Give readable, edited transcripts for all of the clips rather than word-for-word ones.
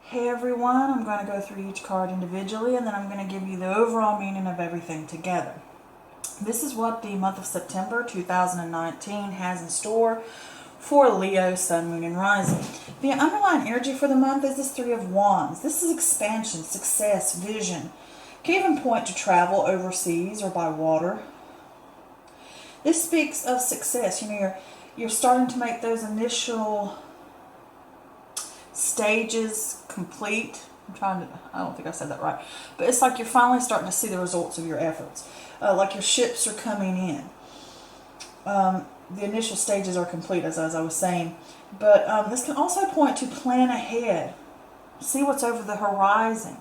Hey everyone, I'm going to go through each card individually and then I'm going to give you the overall meaning of everything together. This is what the month of September 2019 has in store for Leo, Sun, Moon, and Rising. The underlying energy for the month is this Three of Wands. This is expansion, success, vision. Can even point to travel overseas or by water. This speaks of success. You're starting to make those initial stages complete. I don't think I said that right, but it's like you're finally starting to see the results of your efforts. Like your ships are coming in. The initial stages are complete, as I was saying, but this can also point to plan ahead. See what's over the horizon.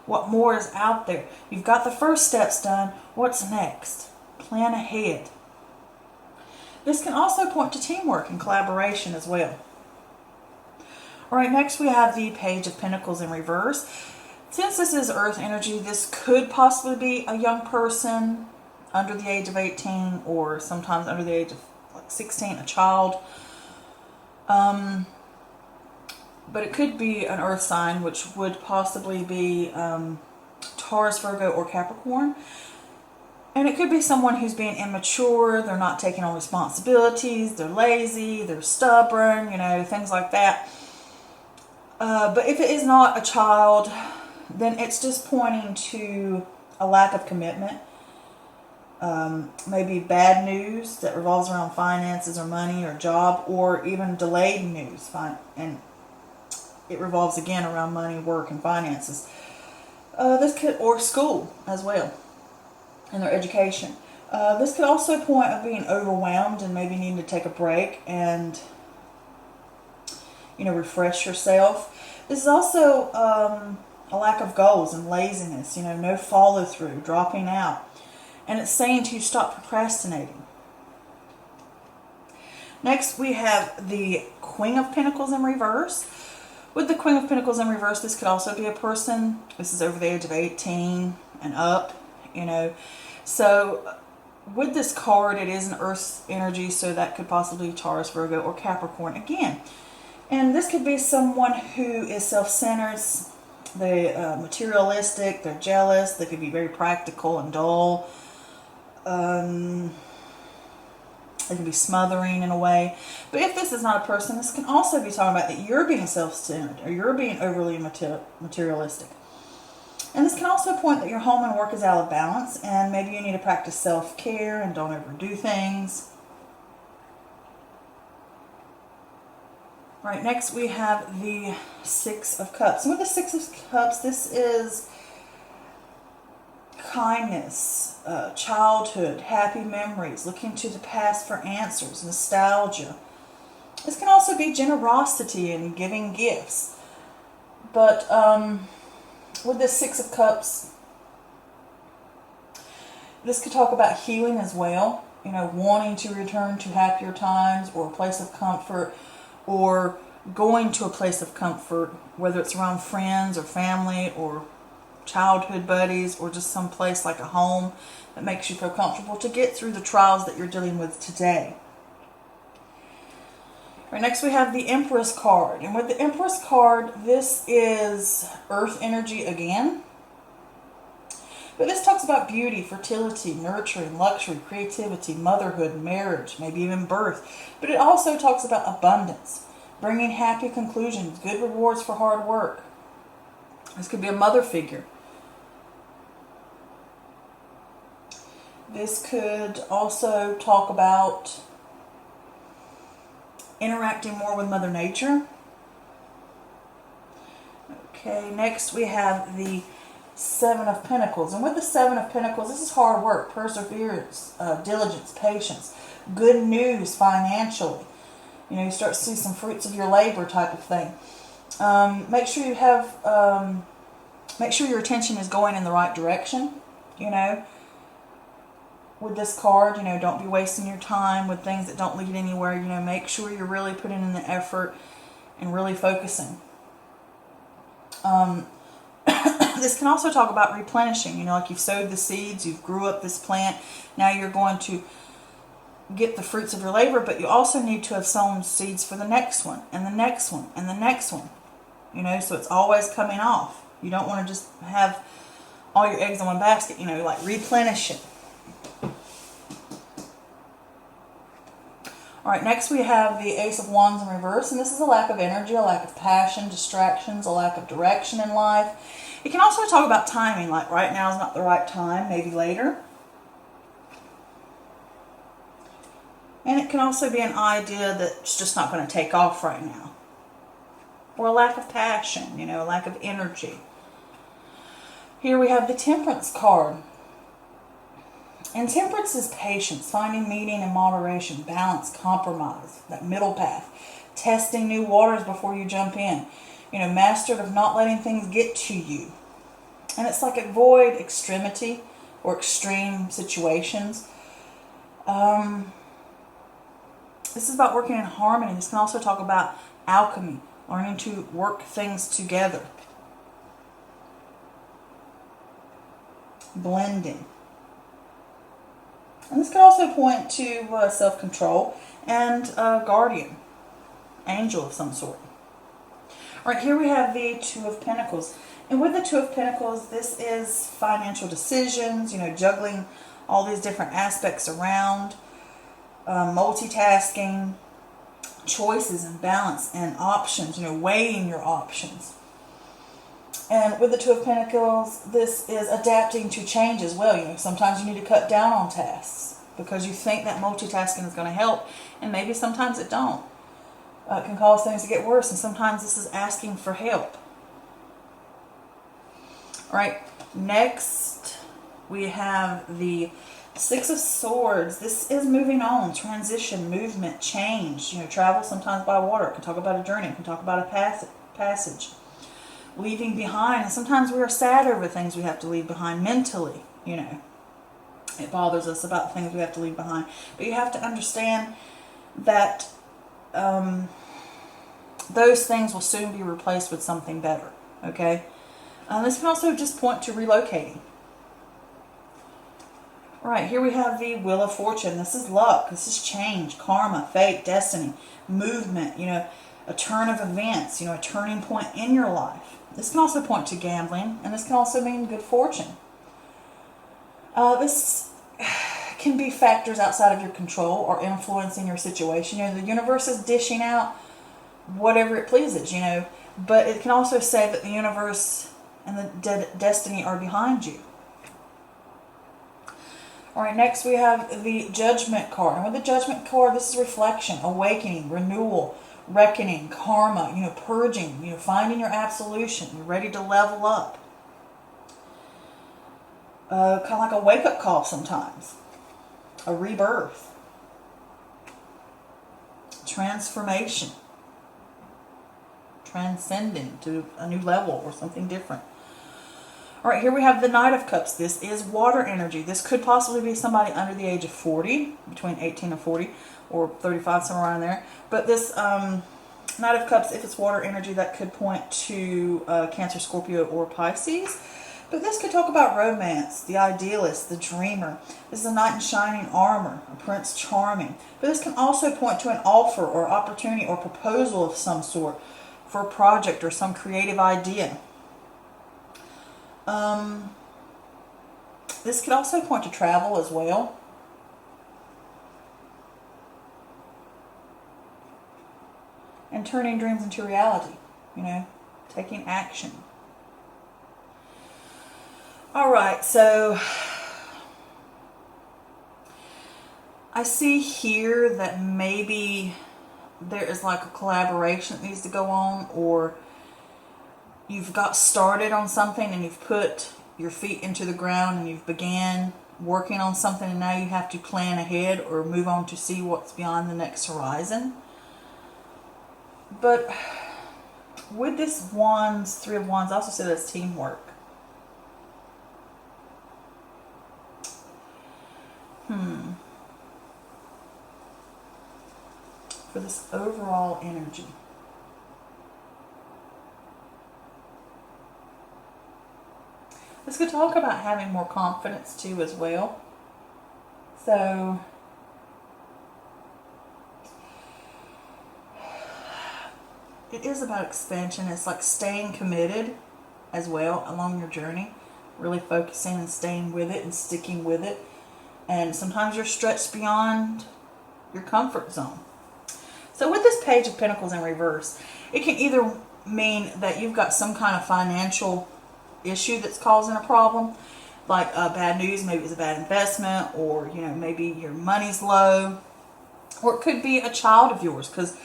What more is out there? You've got the first steps done. What's next? Plan ahead. This can also point to teamwork and collaboration as well. Alright, next we have the Page of Pentacles in reverse. Since this is earth energy, this could possibly be a young person under the age of 18 or sometimes under the age of 16, a child. But it could be an earth sign, which would possibly be Taurus, Virgo, or Capricorn. And it could be someone who's being immature, they're not taking on responsibilities, they're lazy, they're stubborn, things like that. But if it is not a child, then it's just pointing to a lack of commitment. Maybe bad news that revolves around finances or money or job, or even delayed news. And it revolves again around money, work, and finances. Or school as well, and their education. This could also point of being overwhelmed and maybe needing to take a break and refresh yourself. This is also a lack of goals and laziness, no follow through, dropping out. And it's saying to you, stop procrastinating. Next we have the Queen of Pentacles in reverse. With the Queen of Pentacles in reverse, this could also be a person. This is over the age of 18 and up, So with this card, it is an earth energy, so that could possibly be Taurus, Virgo, or Capricorn again. And this could be someone who is self-centered, they're materialistic, they're jealous, they could be very practical and dull. They can be smothering in a way. But if this is not a person, this can also be talking about that you're being self-centered or you're being overly materialistic. And this can also point that your home and work is out of balance, and maybe you need to practice self-care and don't overdo things. Right, next we have the Six of Cups. And with the Six of Cups, this is kindness, childhood, happy memories, looking to the past for answers, nostalgia. This can also be generosity and giving gifts. But with the Six of Cups, this could talk about healing as well. Wanting to return to happier times or a place of comfort, or going to a place of comfort, whether it's around friends or family or childhood buddies, or just some place like a home that makes you feel comfortable to get through the trials that you're dealing with today. Right, next we have the Empress card. And with the Empress card, this is earth energy again. But this talks about beauty, fertility, nurturing, luxury, creativity, motherhood, marriage, maybe even birth. But it also talks about abundance, bringing happy conclusions, good rewards for hard work. This could be a mother figure. This could also talk about interacting more with Mother Nature. Okay, next we have the Seven of Pentacles. And with the Seven of Pentacles, this is hard work, perseverance, diligence, patience, good news financially. You start to see some fruits of your labor type of thing. Make sure you have, make sure your attention is going in the right direction, With this card, don't be wasting your time with things that don't lead anywhere. Make sure you're really putting in the effort and really focusing. This can also talk about replenishing, like you've sowed the seeds, you've grew up this plant, now you're going to get the fruits of your labor, but you also need to have sown seeds for the next one, and the next one, and the next one. you know, so it's always coming off. You don't want to just have all your eggs in one basket, you know, like replenish it. All right, next we have the Ace of Wands in reverse, and this is a lack of energy, a lack of passion, distractions, a lack of direction in life. It can also talk about timing, like right now is not the right time, maybe later. And it can also be an idea that's just not going to take off right now. Or a lack of passion, you know, a lack of energy. Here we have the Temperance card. And temperance is patience, finding meaning and moderation, balance, compromise, that middle path, testing new waters before you jump in, you know, mastered of not letting things get to you. And it's like avoid extremity or extreme situations. This is about working in harmony. This can also talk about alchemy, learning to work things together, blending. And this can also point to self-control and a guardian, angel of some sort. All right, here we have the Two of Pentacles. And with the Two of Pentacles, this is financial decisions, you know, juggling all these different aspects around, multitasking, choices and balance and options, you know, weighing your options. And with the Two of Pentacles, this is adapting to change as well. You know, sometimes you need to cut down on tasks because you think that multitasking is going to help, and maybe sometimes it don't. It can cause things to get worse, and sometimes this is asking for help. All right, next we have the Six of Swords. This is moving on, transition, movement, change. You know, travel sometimes by water. It can talk about a journey. It can talk about a passage. Leaving behind, and sometimes we are sad over things we have to leave behind mentally, you know. It bothers us about the things we have to leave behind. But you have to understand that those things will soon be replaced with something better, okay? This can also just point to relocating. All right, here we have the Wheel of Fortune. This is luck. This is change, karma, fate, destiny, movement, you know, a turn of events, you know, a turning point in your life. This can also point to gambling, and this can also mean good fortune. This can be factors outside of your control or influencing your situation. You know, the universe is dishing out whatever it pleases, you know, but it can also say that the universe and the destiny are behind you. All right, next we have the Judgment card. And with the Judgment card, this is reflection, awakening, renewal, reckoning, karma, you know, purging, you know, finding your absolution. You're ready to level up. Kind of like a wake-up call sometimes. A rebirth. Transformation. Transcending to a new level or something different. All right, here we have the Knight of Cups. This is water energy. This could possibly be somebody under the age of 40, between 18 and 40, or 35, somewhere around there. But this Knight of Cups, if it's water energy, that could point to Cancer, Scorpio, or Pisces. But this could talk about romance, the idealist, the dreamer. This is a knight in shining armor, a prince charming. But this can also point to an offer or opportunity or proposal of some sort for a project or some creative idea. This could also point to travel as well. And turning dreams into reality, you know, taking action. All right, so I see here that maybe there is like a collaboration that needs to go on, or you've got started on something and you've put your feet into the ground and you've began working on something, and now you have to plan ahead or move on to see what's beyond the next horizon. But with this Wands, Three of Wands, I also say that's teamwork. For this overall energy. This could talk about having more confidence too as well. So it is about expansion. It's like staying committed as well along your journey, really focusing and staying with it and sticking with it. And sometimes you're stretched beyond your comfort zone. So with this Page of Pentacles in reverse, it can either mean that you've got some kind of financial issue that's causing a problem, like bad news, maybe it's a bad investment, or maybe your money's low, or it could be a child of yours, because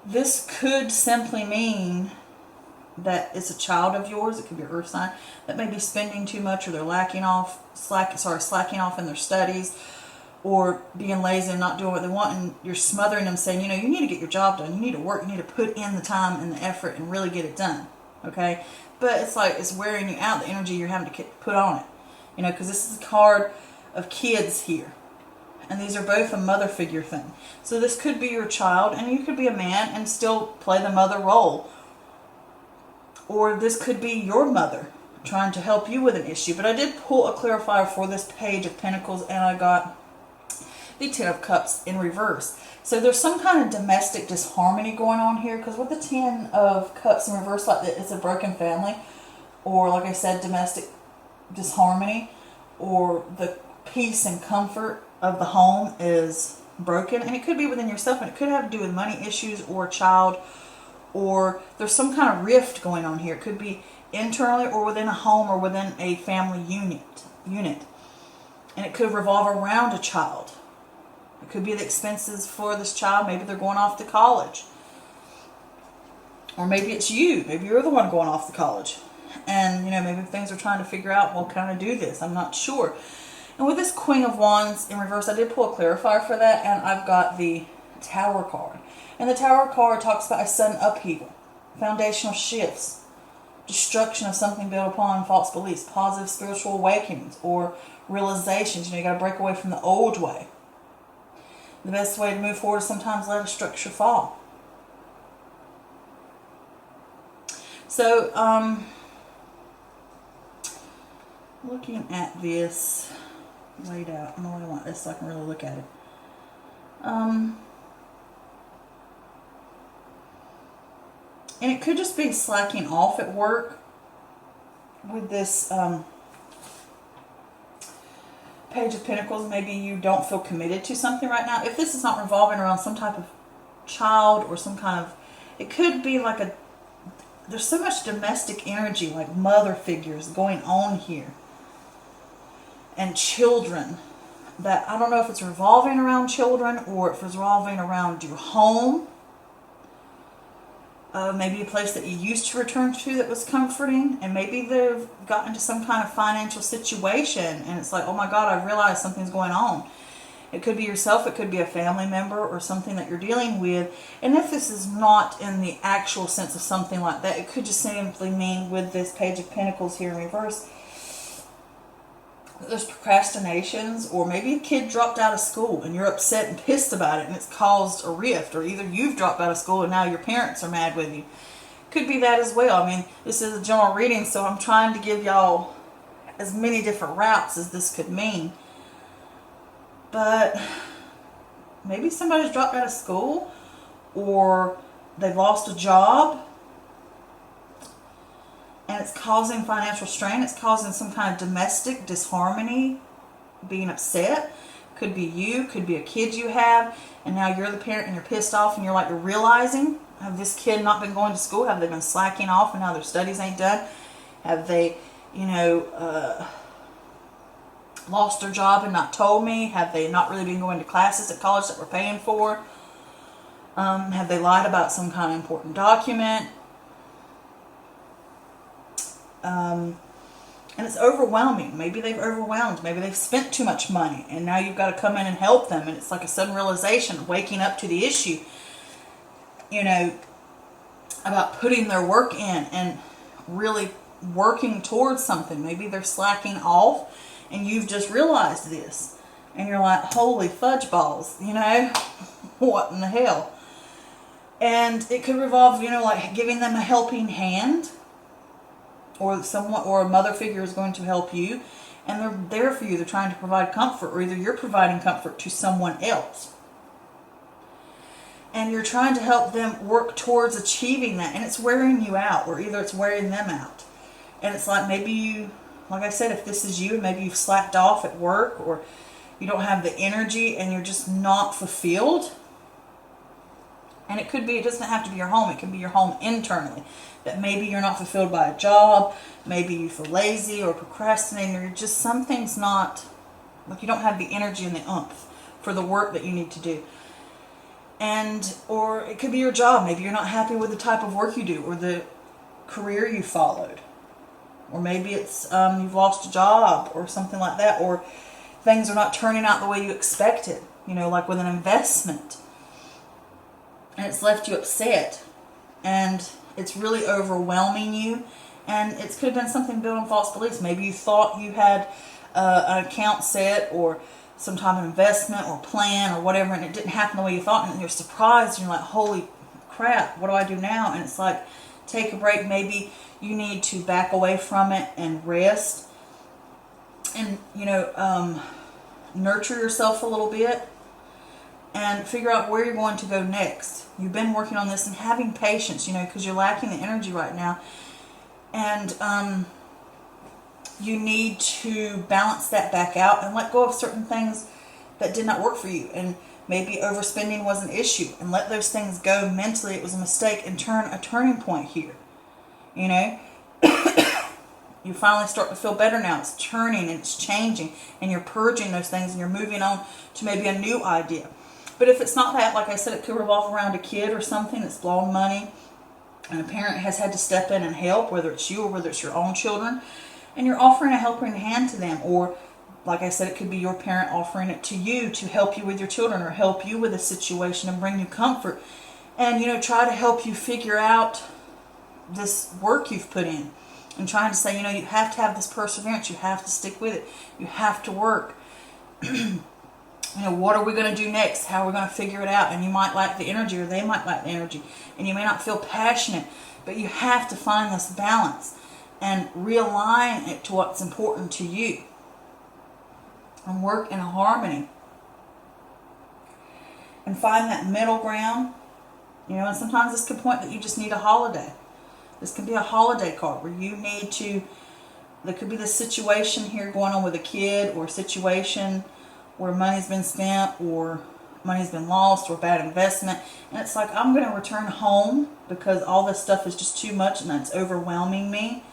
this could simply mean that it's a child of yours. It could be an earth sign that may be spending too much, or they're slacking off in their studies, or being lazy and not doing what they want, and you're smothering them, saying, you need to get your job done, you need to work, you need to put in the time and the effort and really get it done, okay? But it's like it's wearing you out, the energy you're having to put on it, because this is a card of kids here, and these are both a mother figure thing. So this could be your child, and you could be a man and still play the mother role, or this could be your mother trying to help you with an issue. But I did pull a clarifier for this Page of Pentacles, and I got the Ten of Cups in reverse. So there's some kind of domestic disharmony going on here, because with the Ten of Cups in reverse, like that, it's a broken family, or like I said, domestic disharmony, or the peace and comfort of the home is broken. And it could be within yourself, and it could have to do with money issues or a child, or there's some kind of rift going on here. It could be internally or within a home or within a family unit. And it could revolve around a child. It could be the expenses for this child. Maybe they're going off to college. Or maybe it's you. Maybe you're the one going off to college. And, maybe things are trying to figure out, well, can I do this? I'm not sure. And with this Queen of Wands in reverse, I did pull a clarifier for that, and I've got the Tower card. And the Tower card talks about a sudden upheaval, foundational shifts, destruction of something built upon false beliefs, positive spiritual awakenings, or realizations. You got to break away from the old way. The best way to move forward is sometimes let a structure fall. So, looking at this laid out, I really want this so I can really look at it. And it could just be slacking off at work with this Page of Pentacles. Maybe you don't feel committed to something right now. If this is not revolving around some type of child or some kind of, it could be like there's so much domestic energy, like mother figures going on here, and children, that I don't know if it's revolving around children or if it's revolving around your home. Maybe a place that you used to return to that was comforting, and maybe they've gotten into some kind of financial situation, and it's like, oh my God, I've realized something's going on. It could be yourself, it could be a family member, or something that you're dealing with. And if this is not in the actual sense of something like that, it could just simply mean, with this Page of Pentacles here in reverse, there's procrastinations, or maybe a kid dropped out of school and you're upset and pissed about it, and it's caused a rift, or either you've dropped out of school and now your parents are mad with you. Could be that as well. I mean, this is a general reading, so I'm trying to give y'all as many different routes as this could mean. But maybe somebody's dropped out of school, or they've lost a job, and it's causing financial strain. It's causing some kind of domestic disharmony, being upset. Could be you, could be a kid you have, and now you're the parent and you're pissed off, and you're realizing, have this kid not been going to school? Have they been slacking off and now their studies ain't done? Have they, lost their job and not told me? Have they not really been going to classes at college that we're paying for? Have they lied about some kind of important document? And it's overwhelming. Maybe they've overwhelmed. Maybe they've spent too much money, and now you've got to come in and help them. And it's like a sudden realization, waking up to the issue, about putting their work in and really working towards something. Maybe they're slacking off, and you've just realized this, and you're like, holy fudge balls, what in the hell? And it could revolve, like giving them a helping hand, or someone, or a mother figure is going to help you, and they're there for you. They're trying to provide comfort, or either you're providing comfort to someone else. And you're trying to help them work towards achieving that. And it's wearing you out, or either it's wearing them out. And it's like maybe you, like I said, if this is you, maybe you've slacked off at work, or you don't have the energy and you're just not fulfilled. And it could be, it doesn't have to be your home. It can be your home internally. That maybe you're not fulfilled by a job. Maybe you feel lazy or procrastinating, or just something's not, like you don't have the energy and the oomph for the work that you need to do. And, or it could be your job. Maybe you're not happy with the type of work you do or the career you followed. Or maybe it's you've lost a job or something like that. Or things are not turning out the way you expected. You know, like with an investment. And it's left you upset. And it's really overwhelming you. And it could have been something built on false beliefs. Maybe you thought you had an account set or some type of investment or plan or whatever, and it didn't happen the way you thought, and you're surprised, and you're like, holy crap, what do I do now? And it's like, take a break. Maybe you need to back away from it and rest and, you know, nurture yourself a little bit and figure out where you're going to go next. You've been working on this and having patience, you know, because you're lacking the energy right now. And you need to balance that back out and let go of certain things that did not work for you. And maybe overspending was an issue, and let those things go mentally. It was a mistake, and turn a turning point here. You know, you finally start to feel better now. It's turning and it's changing, and you're purging those things, and you're moving on to maybe a new idea. But if it's not that, like I said, it could revolve around a kid or something that's blown money, and a parent has had to step in and help, whether it's you or whether it's your own children. And you're offering a helping hand to them. Or, like I said, it could be your parent offering it to you to help you with your children, or help you with a situation and bring you comfort. And, you know, try to help you figure out this work you've put in. And trying to say, you know, you have to have this perseverance. You have to stick with it. You have to work. You know, what are we going to do next? How are we going to figure it out? And you might lack the energy, or they might lack the energy. And you may not feel passionate. But you have to find this balance and realign it to what's important to you. And work in harmony. And find that middle ground. You know, and sometimes this could point that you just need a holiday. This could be a holiday card where you need to, there could be this situation here going on with a kid, or a situation where money's been spent, or money's been lost, or bad investment. And it's like, I'm going to return home because all this stuff is just too much and that's overwhelming me.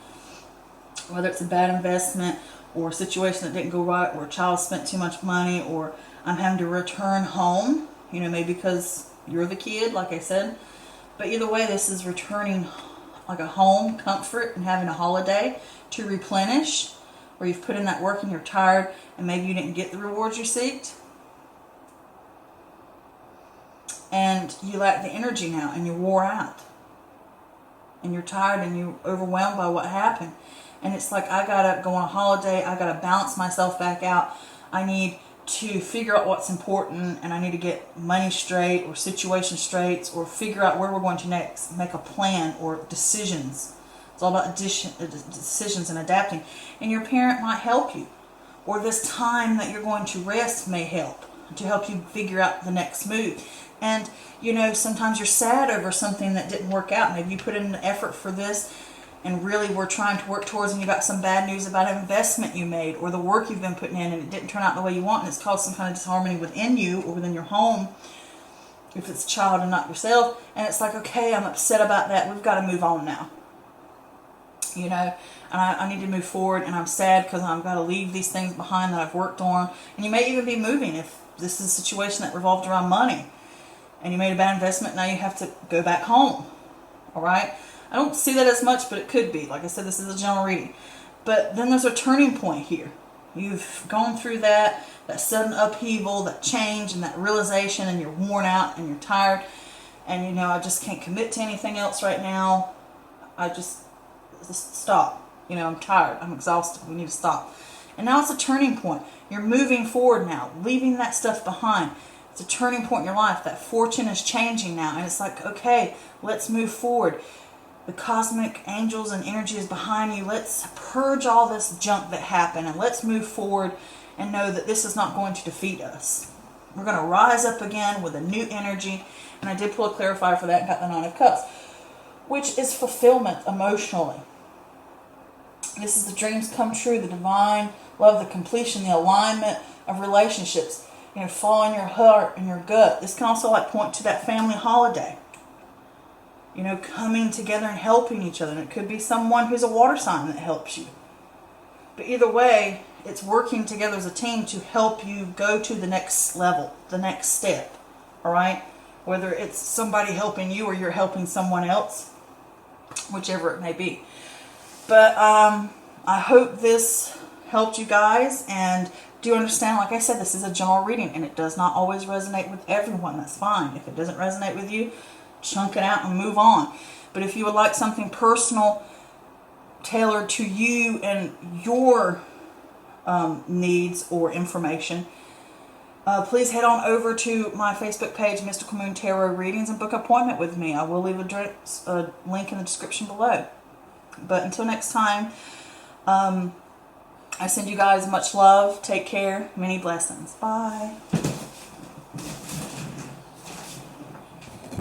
Whether it's a bad investment, or a situation that didn't go right, or a child spent too much money, or I'm having to return home, you know, maybe because you're the kid, like I said. But either way, this is returning like a home, comfort, and having a holiday to replenish, where you've put in that work and you're tired, and maybe you didn't get the rewards you seeked. And you lack the energy now, and you're wore out. And you're tired, and you're overwhelmed by what happened. And it's like, I gotta go on a holiday, I gotta balance myself back out. I need to figure out what's important, and I need to get money straight, or situation straight, or figure out where we're going to next. Make a plan, or decisions. It's all about decisions and adapting. And your parent might help you. Or this time that you're going to rest may help you figure out the next move. And, you know, sometimes you're sad over something that didn't work out. Maybe you put in an effort for this, and really we're trying to work towards, and you got some bad news about an investment you made, or the work you've been putting in, and it didn't turn out the way you want, and it's caused some kind of disharmony within you or within your home, if it's a child and not yourself. And it's like, okay, I'm upset about that. We've got to move on now. You know, and I need to move forward, and I'm sad because I've got to leave these things behind that I've worked on. And you may even be moving if this is a situation that revolved around money, and you made a bad investment. Now you have to go back home. All right. I don't see that as much, but it could be. Like I said, this is a general reading. But then there's a turning point here. You've gone through that sudden upheaval, that change, and that realization, and you're worn out, and you're tired, and you know, I just can't commit to anything else right now. I just stop. You know, I'm tired. I'm exhausted. We need to stop. And now it's a turning point. You're moving forward now, leaving that stuff behind. It's a turning point in your life. That fortune is changing now, and it's like, okay, let's move forward. The cosmic angels and energy is behind you. Let's purge all this junk that happened, and let's move forward and know that this is not going to defeat us. We're going to rise up again with a new energy. And I did pull a clarifier for that and got the Nine of Cups, which is fulfillment emotionally. This is the dreams come true, the divine love, the completion, the alignment of relationships. You know, following your heart and your gut. This can also like point to that family holiday. You know, coming together and helping each other. And it could be someone who's a water sign that helps you. But either way, it's working together as a team to help you go to the next level, the next step. All right? Whether it's somebody helping you or you're helping someone else, whichever it may be. But I hope this helped you guys. And do understand, like I said, this is a general reading and it does not always resonate with everyone. That's fine. If it doesn't resonate with you, chunk it out and move on. But if you would like something personal, tailored to you and your needs or information, please head on over to my Facebook page, Mystical Moon Tarot Readings, and book an appointment with me. I will leave a link in the description below. But until next time, I send you guys much love. Take care. Many blessings. Bye.